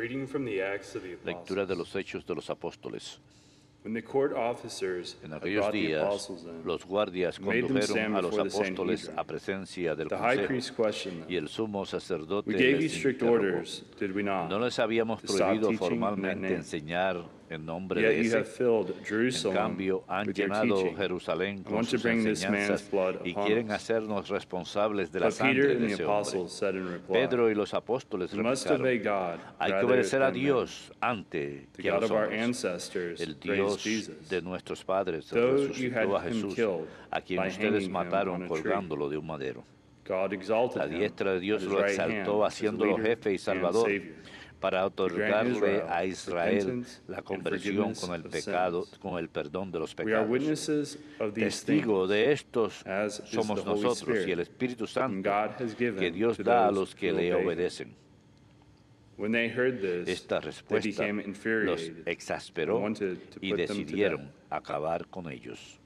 Reading from the Acts of the Lectura de Apostles. los Hechos de los Apóstoles. When the court officers En had aquellos brought the días, apostles in, los guardias and made them condujeron stand a los before the apóstoles Sanhedrin, a presencia del the high consejo, priest questioned y them, el sumo sacerdote "We gave you les strict interrogó. orders, did we not, ¿No les habíamos to stop prohibido teaching in that formalmente name? enseñar en nombre Yet de you have ese? filled En Jerusalem cambio, han with your llenado teaching, Jerusalén and con want to sus bring this man's enseñanzas blood y upon quieren us." hacernos responsables de la But Peter sangre and de the ese hombre. apostles said in reply, Pedro y los apóstoles "We must obey replicaron: God hay que rather obedecer a than men. Dios antes The que a God los of our hombres. ancestors El raised Dios Jesus, de nuestros padres though you resucitó a had him Jesús, killed a quien by ustedes hanging him mataron on a tree. colgándolo de un madero. God exalted La him diestra de at Dios his lo right hand exaltó, as a haciéndolo leader jefe y and salvador, Savior, para to grant otorgarle Israel a Israel repentance la and conversión forgiveness con el of pecado, sins. con el perdón de los We are pecados. witnesses of these Testigo things, de estos as is the somos Holy nosotros y el Spirit, Espíritu whom Santo God has que given Dios to da a those los que who le obey him. obedecen. When they heard this, Esta they respuesta became los infuriated and exasperó wanted to y put them to decidieron death. acabar con ellos.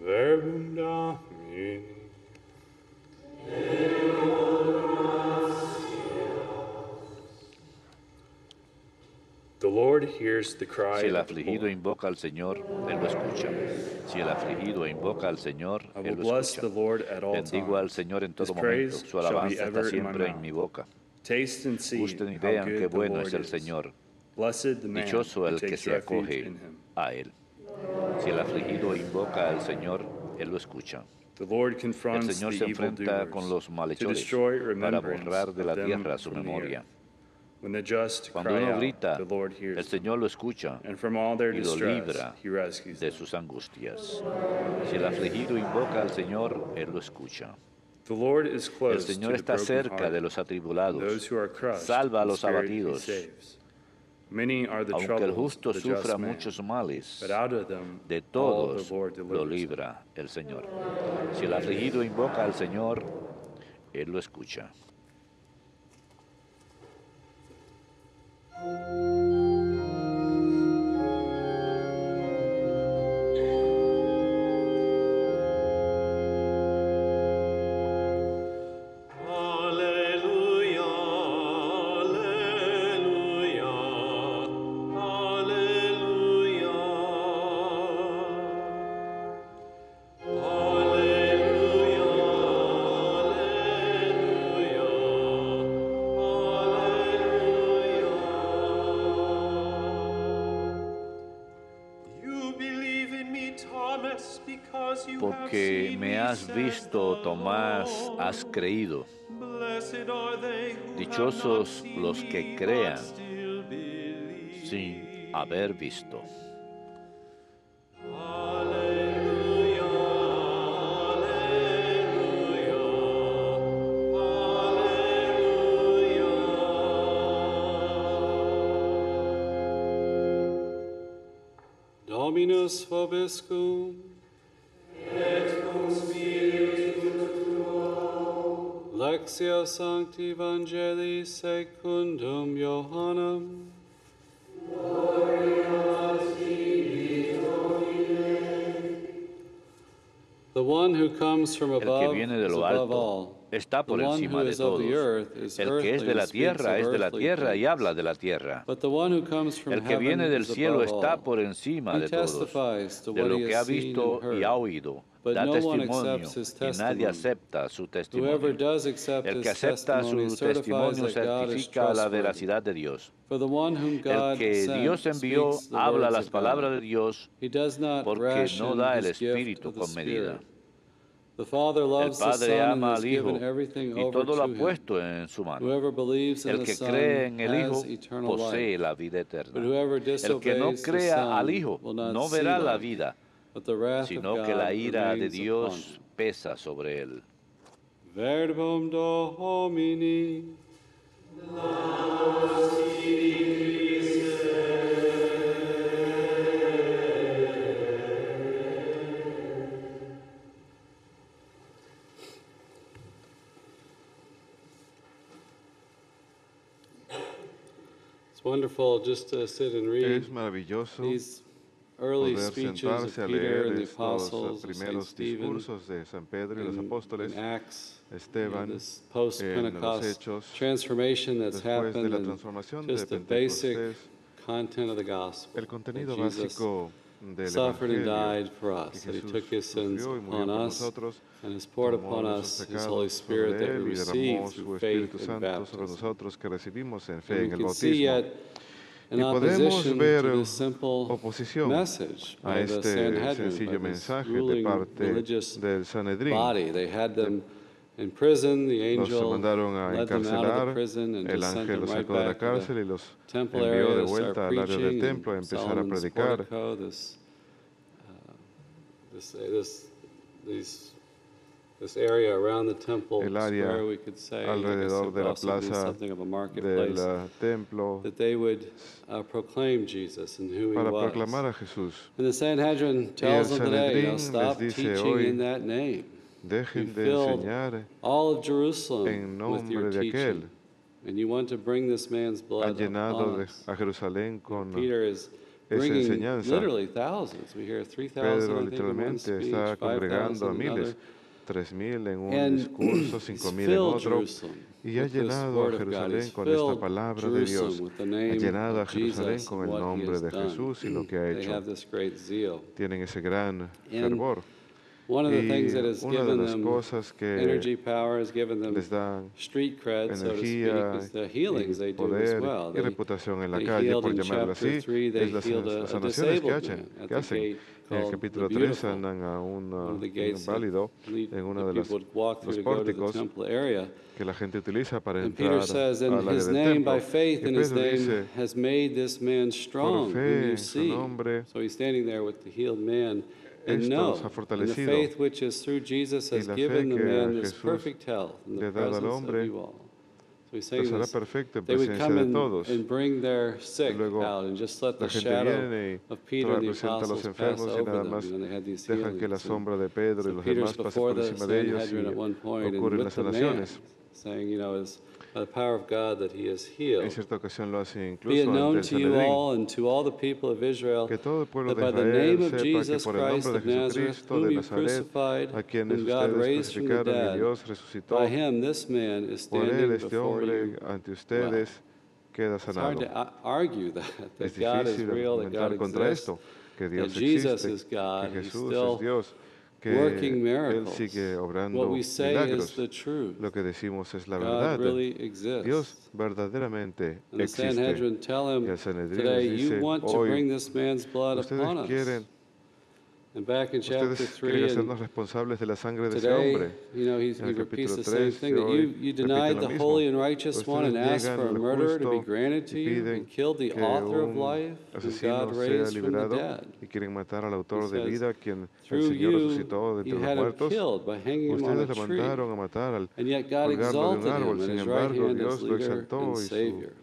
Verbum Domini. The Lord hears the cry Si el of the afligido poor. invoca al Señor, Él lo escucha. Si el afligido invoca al Señor, I will Él lo bless escucha. the Lord at all Bendigo al times. Señor en His todo momento. praise Su shall be alabanza está ever in my siempre en mouth. mi boca. Taste and see Gusten y how vean qué good the bueno Lord es el is. Señor. Blessed the man Dichoso who el que takes se refuge acoge in him. a Él. Si el afligido invoca al Señor, Él lo escucha. The Lord El confronts Señor the se enfrenta con evildoers los to malhechores destroy para remembrance borrar de of la them tierra su from the memoria. earth. When the just Cuando cry uno out, grita, the Lord el hears them, Señor lo escucha and from all their y lo distress libra he rescues de them. sus angustias. Si el afligido invoca al Señor, Él lo escucha. The Lord is El close Señor to the está cerca de brokenhearted, los and atribulados. those who are crushed Salva a in los spirit he abatidos. saves. Many are the Aunque el troubles justo of the just sufra man, muchos males, but out of them de all the todos Lord lo delivers him. libra el Señor. Si el afligido invoca al Señor, Él lo escucha. Alleluia, alleluia, alleluia. Alleluia, alleluia. You believe in me, Thomas, because you have Porque seen me me, has says visto, the Tomás, Lord. has creído. Blessed are they who have not Dichosos seen los que me, crean but still believe. sin haber visto. Alleluia, alleluia, alleluia. Dominus vobiscum. Et cum spiritu tuo. Lectio Sancti Evangelii secundum Johannem. The one who comes from El que above viene de is lo above alto all. está por The one encima who de is of todos. the earth is El que es earthly de la and speaks tierra of es de la earthly tierra y things. habla de la tierra. But the one who comes from El que heaven viene del is cielo above está all. por encima He de todos. testifies to De what lo he que ha has seen visto and y ha heard. oído, But da no one testimonio accepts his y nadie testimony. acepta su Whoever testimonio. does accept El que his acepta testimony su certifies testimonio that God is certifica la trustworthy. veracidad de Dios. For the one whom El God que Dios sent envió speaks the habla words las of palabras God. de Dios He does not porque no ration da el his gift Espíritu of the con medida. Spirit. The Father El loves the Padre Son and ama has al given Hijo everything y over todo lo to ha him. puesto en su mano. Whoever believes in El the que Son cree en el has Hijo eternal posee life. la vida But eterna. whoever El que no disobeys the crea al Son Hijo will not no see verá la life, vida, but the wrath of sino que la God ira de remains upon Dios him. pesa sobre él. Verbum Domini. It's wonderful just to sit and read Es maravilloso these early poder speeches sentarse of a Peter leer and the estos apostles, of St. primeros Stephen, discursos de San Pedro y los apóstoles, in Acts, Esteban, this en los post-Pentecost Hechos, transformation that's después de happened, la and transformación de just the basic Pentecostés, content of the gospel, el contenido that Jesus básico del suffered and Evangelio, died for que us, that he Jesús took his sins sufrió y murió upon por us, nosotros, and has poured tomó upon nuestros us his Holy pecados Spirit sobre that we él y receive derramó through su faith Espíritu and Santo sobre baptism. nosotros que recibimos en fe And en we el can see bautismo. yet an Y podemos opposition ver to this simple oposición message a by the este Sanhedrin, sencillo by this mensaje de ruling parte religious del Sanedrín. body. They had them in prison. The Los angel mandaron a led them out of the encarcelar, prison and el just sent ángel them los right sacó de la back to the cárcel y los temple envió area de to start vuelta al área del preaching templo a in empezar a Solomon's predicar. portico, this area around the temple El área square, we could say, alrededor de la plaza something of a del marketplace, templo that they would proclaim Jesus and who he para was. proclamar a Jesús. And the Sanhedrin tells them today, Sanedrín stop les dice teaching hoy, in that name. You Dejen de filled enseñar all of Jerusalem en with your nombre de aquel. teaching, and you want to bring this man's Han blood llenado upon us. a Jerusalén con Peter is esa bringing enseñanza. literally thousands. We hear 3,000, I Pedro think, in one literalmente speech, está congregando 5,000 a in miles, another. 3,000 en un And discurso, he's 5,000 en filled otro, Jerusalem y ha with this llenado a word of God. Jerusalén He's con esta filled palabra de Dios, Jerusalem with the ha name llenado a of Jerusalén Jesus con and el what he nombre has de done. Jesús y lo que ha They hecho. have this great zeal. Tienen ese gran And fervor. one of the Y things that has una de given las them cosas que energy, power, has given them les dan street cred, so to speak, energía is the healings they y do as poder well. y reputación en la They calle, healed por in llamarlo chapter así, 3, they es las healed a sanaciones que disabled man at the hacen. gate En el called capítulo the 3 Beautiful, sanan a one of the un gates that inválido lead, en uno that de people would walk through los to go to the pórticos temple area. que la gente utiliza para And Peter entrar says, in al área his del name, templo. by faith Y in his Pedro name, dice, has made this man strong, fe whom you en su see. nombre, So he's standing there with the healed man. And esto no, los ha and the fortalecido. faith which is through Jesus Y has la fe given the que man a this Jesús perfect health in le the ha dado al presence of hombre, you all. So he's los saying hará this, perfecto en they would presencia come de in todos. and bring their sick Luego, out and just let la the gente shadow viene y of Peter and the presenta a los apostles pass enfermos y over nada them. más You know, they had these dejan que la healings. sombra de Pedro y So los Peter's demás pasen before por the encima de ellos Sanhedrin at one y point and ocurren with las the man, sanaciones. saying, you know, it's by the power of God that he is healed. En cierta ocasión lo hace Be it incluso ante known el to you Sanedrín. all and to all the people of Israel Que todo el pueblo that de by the name Israel of sepa que Jesus por el Christ nombre of de Nazareth, Jesucristo whom de you Nazaret, crucified, a quienes whom God ustedes raised from the crucificaron y dead, Dios by resucitó, him this man is por él standing este before hombre you. ante ustedes queda It's hard sanado. to argue Es that God is difícil real, that God argumentar contra exists, esto, que that Dios Jesus existe, is God, que he's Jesús still es Dios, que working Él miracles. sigue obrando What we say is milagros. the truth. Lo que decimos es la God verdad. really exists. Dios verdaderamente And the existe. Sanhedrin tell Y him el Sanedrín today, les you dice, want to bring hoy this man's blood upon ustedes us. quieren, And back in chapter ustedes 3, quieren and hacernos responsables de la sangre de ese today, hombre. you know, he En el repeats capítulo the same 3 thing, de that hoy you repite denied lo the mismo. holy and righteous one and Ustedes asked llegan for a al murderer to be justo granted to y you piden and killed the que author of un life, whom asesino God sea raised from the liberado dead. y quieren matar al He autor de says, vida, quien el through Señor you, resucitó de entre you los had him muertos. killed by hanging him on a Ustedes lo tree. mandaron a matar al And yet God colgarlo de un exalted árbol. him at Sin his right embargo, hand as Dios lo leader exaltó and y su Savior.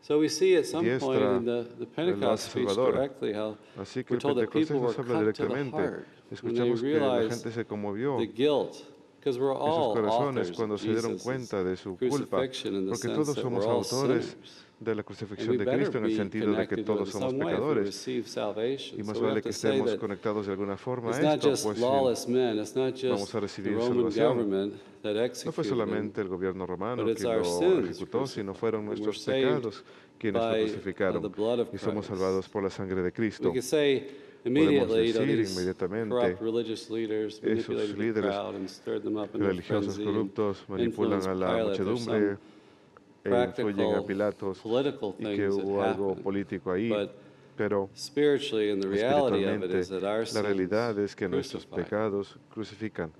So we see at some point diestra in the lo Pentecost hace speech Salvador. directly how Así que we're el told that Pentecostés people were nos habla cut to the directamente. heart when they Escuchamos que la realized gente se conmovió the guilt, because we're en sus all corazones authors cuando of se dieron Jesus' cuenta de su culpa, crucifixion in the porque sense todos that somos we're all autores sinners. de la And crucifixión we de better Cristo en el be sentido de que connected to it in todos somos some way if we pecadores. receive salvation. Y más So we vale have que to say estemos that conectados de alguna forma it's a not esto, just pues lawless men, it's not just vamos a the recibir Roman salvación. government that No fue executed him, solamente el gobierno romano but it's quien our lo sins ejecutó, sino crucified. fueron And we're nuestros saved pecados quienes lo by the crucificaron. blood of Y somos Christ. salvados por la sangre de We Cristo. could say Podemos immediately, decir these inmediatamente, corrupt religious leaders esos manipulated the líderes crowd and stirred them up into religiosos frenzy and corruptos manipulan influenced a la Pilate. There's muchedumbre some e influyen a practical Pilatos political y que things that hubo algo happen, político ahí, but pero spiritually, and the reality of it espiritualmente is that our la sins realidad es que nuestros crucified. pecados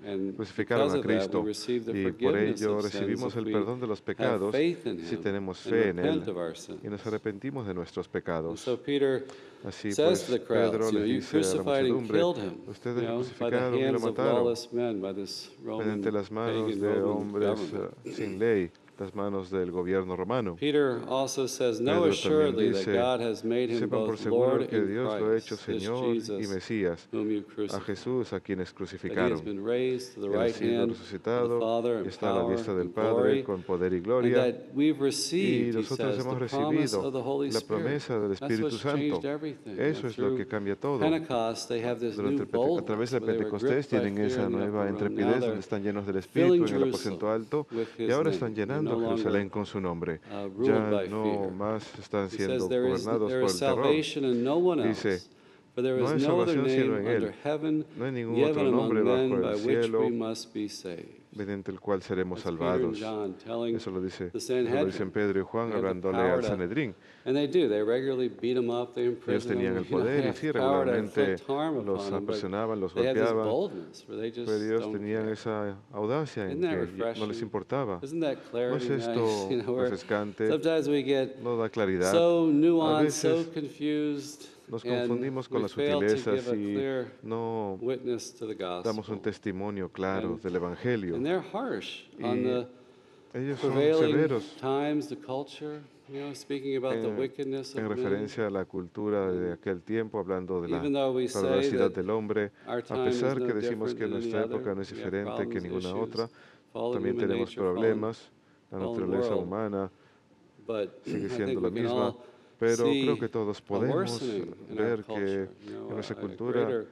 And crucificaron because a of that, we Cristo receive the y por forgiveness ello of sins recibimos if el we perdón de los have pecados faith in si Him tenemos and fe en Él repent of our sins. y nos arrepentimos de nuestros And pecados. so Peter Así says pues, to the crowds, Pedro you know, les you dice a la crucified and muchedumbre, killed him, ustedes you lo know, by the crucificaron y lo hands of mataron lawless men, by this Roman mediante las manos pagan de Roman hombres government. sin ley. las manos del gobierno romano. Peter also says, "Know Pedro también assuredly that dice, God has made him sepan por both seguro Lord que and Dios lo ha hecho Christ, this Señor y Jesus Mesías, whom you a crucified. Jesús a quienes That he has crucificaron. been raised to the Él ha right sido hand of the resucitado Father y in está a la power diestra del and Padre glory, con poder y and gloria. that we've Y received, he nosotros says, the hemos promise recibido of the Holy la Spirit. promesa del That's Espíritu what's Santo. changed everything. Eso And es lo through que cambia todo. Pentecost, they have this new A través de boldness, where they were Pentecostés gripped by tienen fear esa in the upper nueva room. Now intrepidez donde they're están llenos del filling Espíritu en el aposento Jerusalem alto with y his ahora name. están They're llenando no longer Jerusalén con su nombre. ruled Ya by no fear. más están He says siendo there is gobernados por el terror. salvation in no one Dice, else, for there no is hay no other salvación sino name en under Él. heaven No hay ningún given otro nombre among bajo men by el which cielo we must be saved. mediante el cual seremos That's Peter and salvados. John telling Eso lo the dicen Sanhedrin. Pedro y Juan They have the hablándole power al to- Sanedrín. And they do. They regularly beat them up. They Ellos imprison tenían them. el You know, poder they y sí, have power to regularmente inflict harm los upon them, but presionaban, los they have this golpeaban, boldness where they just pero ellos don't tenían care. esa audacia en Isn't that que no refreshing? les importaba. Isn't that ¿No es clarity esto nice? You know, where refrescante? sometimes we get No da claridad. so A nuanced, so veces confused, nos and confundimos con we las fail to sutilezas give a y clear no witness to the damos un gospel. testimonio claro And- del Evangelio. And they're harsh on Y the ellos son prevailing severos times, the culture, you know, speaking about the wickedness en of men. referencia a la cultura de aquel tiempo, hablando de la Even though we say perversidad that del hombre, our a time is pesar no que decimos different que than any nuestra época other, no es we have diferente que problems, ninguna issues, otra, fallen también human tenemos nature, problemas, la fallen naturaleza world. humana But sigue I siendo think la we can misma, all pero creo see que todos a podemos worsening in our ver que culture, you know, en nuestra a cultura greater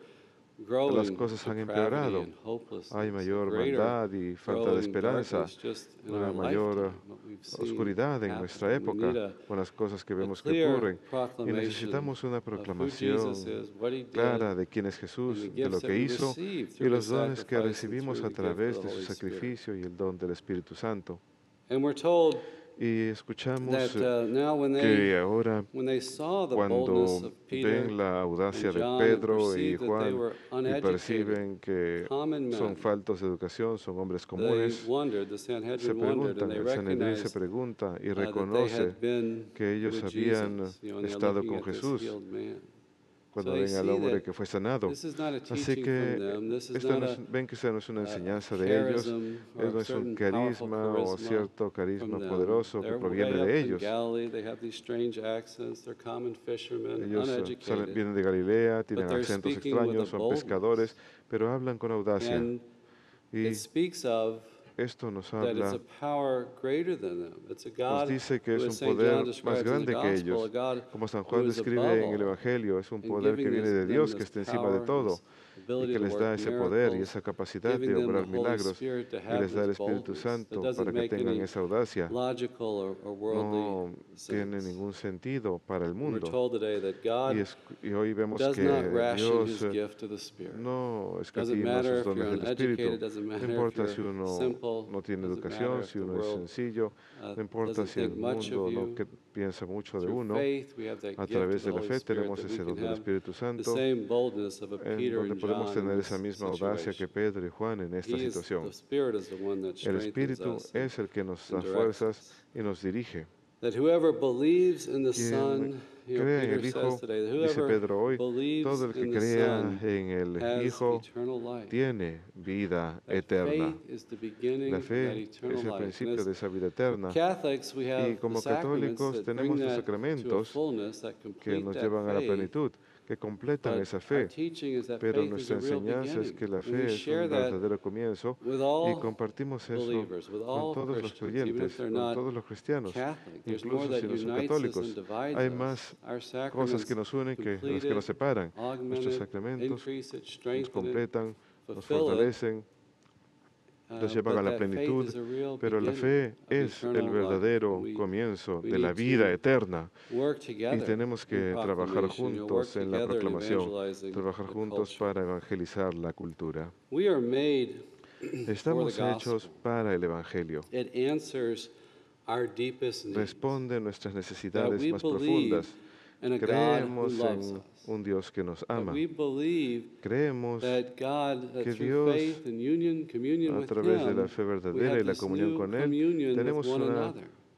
las growing cosas han depravity empeorado. and hopelessness, Hay a mayor greater maldad y falta de growing esperanza, darkness just in una our mayor lifetime, what we've seen oscuridad en happen. nuestra We época need a con las cosas que vemos que clear ocurren. Y proclamation necesitamos una of who proclamación Jesus is, what he did, clara de quién es and Jesús, the de lo gifts that que we hizo receive y through los his dones que sacrifice and recibimos through a the gift of través the de su Holy Spirit. sacrificio y el don del Espíritu Santo. And we're told Y escuchamos that now que ahora when they saw the cuando boldness of Peter ven la audacia and de John and Pedro y perceived that they Juan were y uneducated, perciben que common son men, faltos de educación, son hombres they comunes, wondered, the se Sanhedrin wondered, preguntan, and they el Sanedrín se recognized pregunta y that they reconoce had been que ellos with habían Jesus, you know, and they're estado looking con at this Jesús healed man. cuando So they ven al see hombre that que fue sanado. this is not a Así teaching que from them, this is esto not no a es, ven que esta no es una enseñanza de ellos, charism or no a es un certain powerful carisma o charisma cierto carisma from them. poderoso que They're proviene way up de in ellos. Galilee, they have these strange accents, they're common fishermen, Ellos uneducated. vienen de Galilea, tienen they're acentos speaking with a extraños, son boldness. pescadores, pero hablan con audacia. And Y it speaks of esto nos that it's habla, a power greater than them. It's a nos God dice que who, es as un St. John poder más describes in the grande que Gospel, a ellos. God Como San who Juan is describe above en el all, Evangelio, es un and poder que giving viene de them Dios, this que está encima power de and todo, this y ability que to les work da ese poder y miracles, esa capacidad giving de them the obrar Holy milagros, Spirit to y have les da el this Espíritu boldness. Santo That para doesn't que make tengan any esa audacia. logical or worldly No tiene sense. ningún sentido para el We're mundo. told today that God Y hoy vemos does que not ration Dios his gift to the Spirit. no Doesn't escatima matter sus if you're dones del Espíritu. uneducated, doesn't No matter if importa si you're uno simple, no tiene doesn't matter educación, if si the uno es world sencillo, no importa doesn't si el think much mundo of no you. que piensa mucho de Through uno. faith, we have that A gift través of de the la Holy fe Spirit tenemos that we ese can don del have Espíritu the Santo, same boldness of a en Peter donde and podemos John tener in esa this misma audacia que situation. Pedro y Juan en esta The situación. Spirit is the one that El strengthens Espíritu us es el que nos da and directs fuerzas us. y nos dirige. That whoever believes in the Quien Son, you know, crea en Peter el Hijo, says today, that dice whoever Pedro hoy, believes todo el que in the crea Son en el has Hijo eternal life. tiene vida That eterna. faith is the beginning La of that fe eternal es el life. And principio as de esa vida eterna. Catholics, we Y have the como sacraments católicos that tenemos bring los that to a sacramentos fullness, that que complete nos that llevan a la faith. plenitud, que completan But esa our fe. teaching is that Pero faith is a nuestra real enseñanza es beginning. que la And fe we es share un that verdadero comienzo with y all compartimos eso believers, with con all todos los Christians, even creyentes, if they're con not todos los cristianos, Catholic. There's more incluso that si no son unites us católicos. and divides Hay us. más Our cosas sacraments que nos unen que las complete que nos it, separan. augment Nuestros it, sacramentos increase it, nos strengthen it, completan, nos fulfill it. fortalecen, nos llevan But a la that faith plenitud, is a real pero la fe beginning of es el eternal life. verdadero We comienzo we de la need vida to eterna. work Y together tenemos que in trabajar proclamation, work juntos en la together in proclamación, evangelizing trabajar the juntos culture. para evangelizar la cultura. We are made for the Estamos gospel. hechos para el Evangelio. It answers our deepest needs. Responde nuestras That necesidades we más believe profundas. in a God who Creemos loves en us. un Dios que nos That ama. we believe Creemos that God, that que through Dios, faith and union, communion a with través de Him, la fe we verdadera have y la this comunión new con Él, communion with tenemos one una another.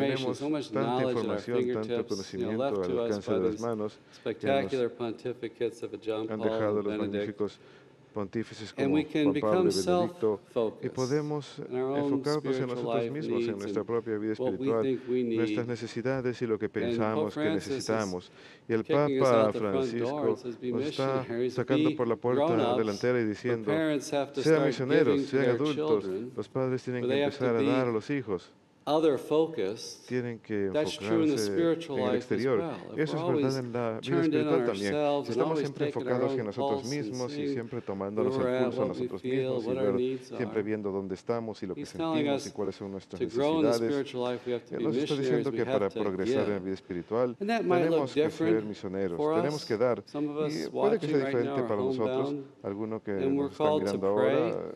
information, tenemos so much tanta knowledge at our información, tanto fingertips, left conocimiento al to us alcance by de las these manos que nos spectacular pontificates of a John han Paul dejado and los Benedict. magníficos pontífices And como we can Juan Pablo y become Benedicto, y self-focused podemos in our own enfocarnos en spiritual nosotros life mismos, en needs nuestra and propia vida what we espiritual, think we nuestras need. necesidades y lo que And Pope pensamos que Francis is necesitamos. Y el kicking us Papa out the front door Francisco and says, be nos está missionaries, sacando be por la puerta grown-ups, delantera y where diciendo, parents have to sean start misioneros, giving to sean their adultos, children, los padres tienen where que they have to empezar a dar a be los hijos, other focused. tienen que That's true in the enfocarse spiritual en el life as exterior. well. If Eso we're es always verdad en la vida turned in on espiritual también. ourselves Si and estamos always siempre taking our enfocados own en nosotros pulse and mismos y seeing siempre where tomándonos we're el at, pulso a what we nosotros feel, mismos y what our ver needs siempre are. viendo dónde estamos y lo que He's telling sentimos y us cuáles son nuestras to grow in the necesidades. spiritual life, we have to Él be nos está missionaries, diciendo we que para have to progresar en la give. vida espiritual And that might look tenemos que ser different misioneros, for tenemos us. que dar. Some of Y us puede que sea watching right now diferente are para nosotros, homebound, algunos que and we're nos están called to mirando pray. ahora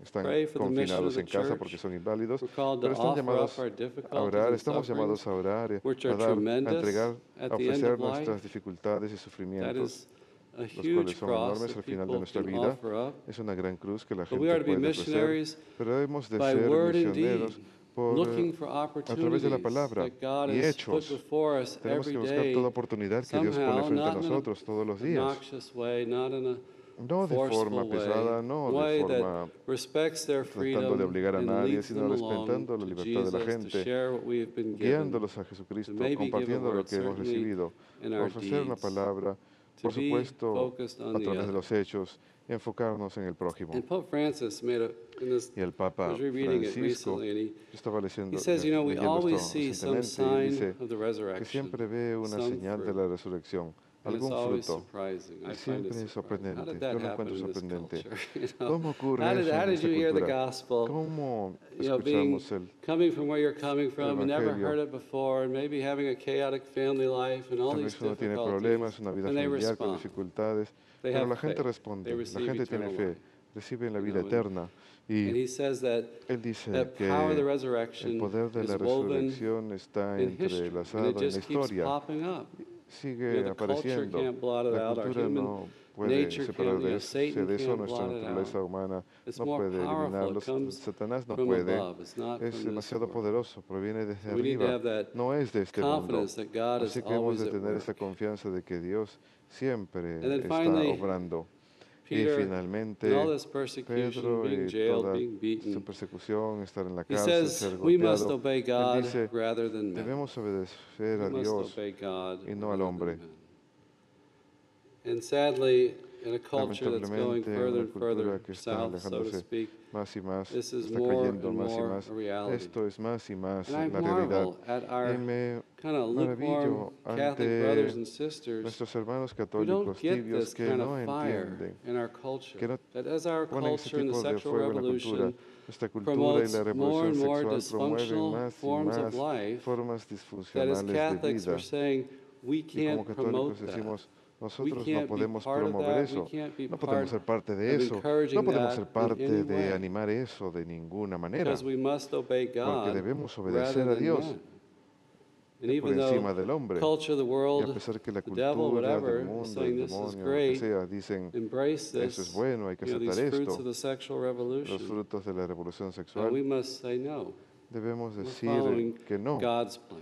están Pray for the mission of confinados the en casa church. porque son inválidos, We're called to pero están offer llamados up our a difficulties orar, and estamos llamados sufferings, a orar, which a are dar, a tremendous entregar, at a the end ofrecer of life. nuestras dificultades y That sufrimientos, is a los cuales huge son cross enormes that al final de people nuestra can vida. offer up. Es una gran cruz que la But we are gente to be puede ofrecer, missionaries pero hemos de by ser word and misioneros deed, por, looking for a través de opportunities la palabra that God y has put hechos. before us Tenemos every que buscar day, toda oportunidad que Dios pone somehow, frente a not in nosotros todos los an días. obnoxious way, not in a No de forma forceful pesada, way, no a de way forma that respects their tratando freedom de obligar a and nadie, leads sino them along respetando la to libertad de la Jesus, to gente, share what we have been given, guiándolos a Jesucristo, to maybe give a compartiendo lo word, que hemos certainly recibido, in our ofrecer una deeds, palabra, to por be supuesto, focused on a the través de other. los hechos, enfocarnos en el prójimo. And Pope Francis made in this, Y el I Papa was rereading it Francisco, recently, and yo estaba he says, you know, we leyendo always esto see some recientemente, y él sign dice of the que resurrection, siempre ve una some señal de fruit. la resurrección, And it's algún always fruto. surprising. I Y find it siempre es surprising. How sorprendente. did that Yo lo happen encuentro in this sorprendente. culture? You know? ¿Cómo ocurre How did, eso how en did esta you hear the cultura? gospel? ¿Cómo You know, being escuchamos el coming from where you're coming from and never Evangelio? heard it before, and maybe having a chaotic family life and all Tal these vez uno tiene difficulties, problemas, una vida and they familiar con respond. dificultades, They pero have la gente faith. responde, They la receive gente tiene eternal fe, life. reciben la You vida know, and- eterna. And Y he says that él dice that que power of the el resurrection poder de is la woven resurrección está in history, and entrelazado it en la just keeps historia. popping up. Sigue the culture apareciendo. can't blot it La out. Our cultura human no puede nature separar can't, de eso, Satan de eso. can't Nuestra blot it naturaleza out. humana It's no more puede powerful. It eliminarlos. comes Satanás no from puede. above. It's not Es from this demasiado world. poderoso, proviene desde We need to arriba, have that no es de este mundo. confidence that God is Así que hemos always de at tener work. esa confianza de que Dios siempre And then está finally, obrando. Y Peter, finalmente, in all this persecution, Pedro being y jailed, toda being esta beaten, persecución, estar en la he cárcel, says ser we must golpeado, obey él God dice, rather than men. debemos obedecer We a must Dios obey God y no al rather hombre. than men. And sadly, in a culture that's going Lamentablemente, en further una and further cultura que está south, so to alejándose speak, más y más, this is está more cayendo and más y more más. a reality. Esto es más y más And I la realidad. marvel at our Y me kind of maravillo lukewarm Catholic ante brothers and sisters nuestros hermanos who don't católicos get tibios this que kind no of fire entienden, in our culture. que no That as our ponen ese culture and the tipo de sexual fuego en la cultura. revolution Esta cultura y promotes la more revolución and more sexual promueven dysfunctional más y forms of más life, formas that as disfuncionales de Catholics vida. we're saying we Y como can't promote católicos that. decimos, We nosotros no can't be podemos part of promover that. eso, We can't be no podemos ser part parte de of eso, no encouraging podemos that ser in parte any de way. animar eso de ninguna manera, Because we must obey porque God debemos rather obedecer a than Dios men. And por even encima though del hombre. culture, the Y a world, pesar que la the devil, cultura whatever, del is mundo, saying el this is demonio, lo que great, sea, dicen, embrace eso es this, bueno, hay que these aceptar fruits esto, of the sexual los revolution. frutos de la revolución And sexual, we must say no. debemos We're decir following que no, God's plan.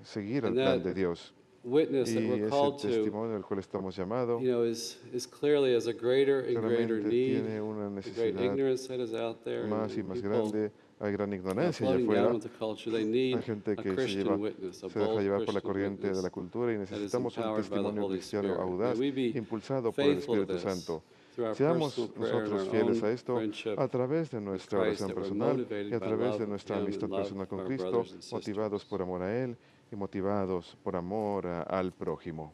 seguir el And plan that de Dios. witness that Y we're ese called to, testimonio al cual estamos llamados, is clearly as a greater and greater claramente need. tiene una The great necesidad ignorance that is out there. más y and más people grande. Hay gran ignorancia allá floating down afuera. with the culture. They need Hay gente a que se Christian witness, a deja bold llevar por la Christian corriente de witness la cultura y that is necesitamos un empowered by the testimonio Holy cristiano Spirit. audaz, May we be impulsado por el faithful to Espíritu this Santo. through our Seamos personal prayer and nosotros our fieles own a esto friendship a través de nuestra Christ, oración that we're personal motivated y a by través love de of nuestra Him amistad and love personal con for our Cristo, brothers and sisters. motivados por amor a Él y motivados por amor al prójimo.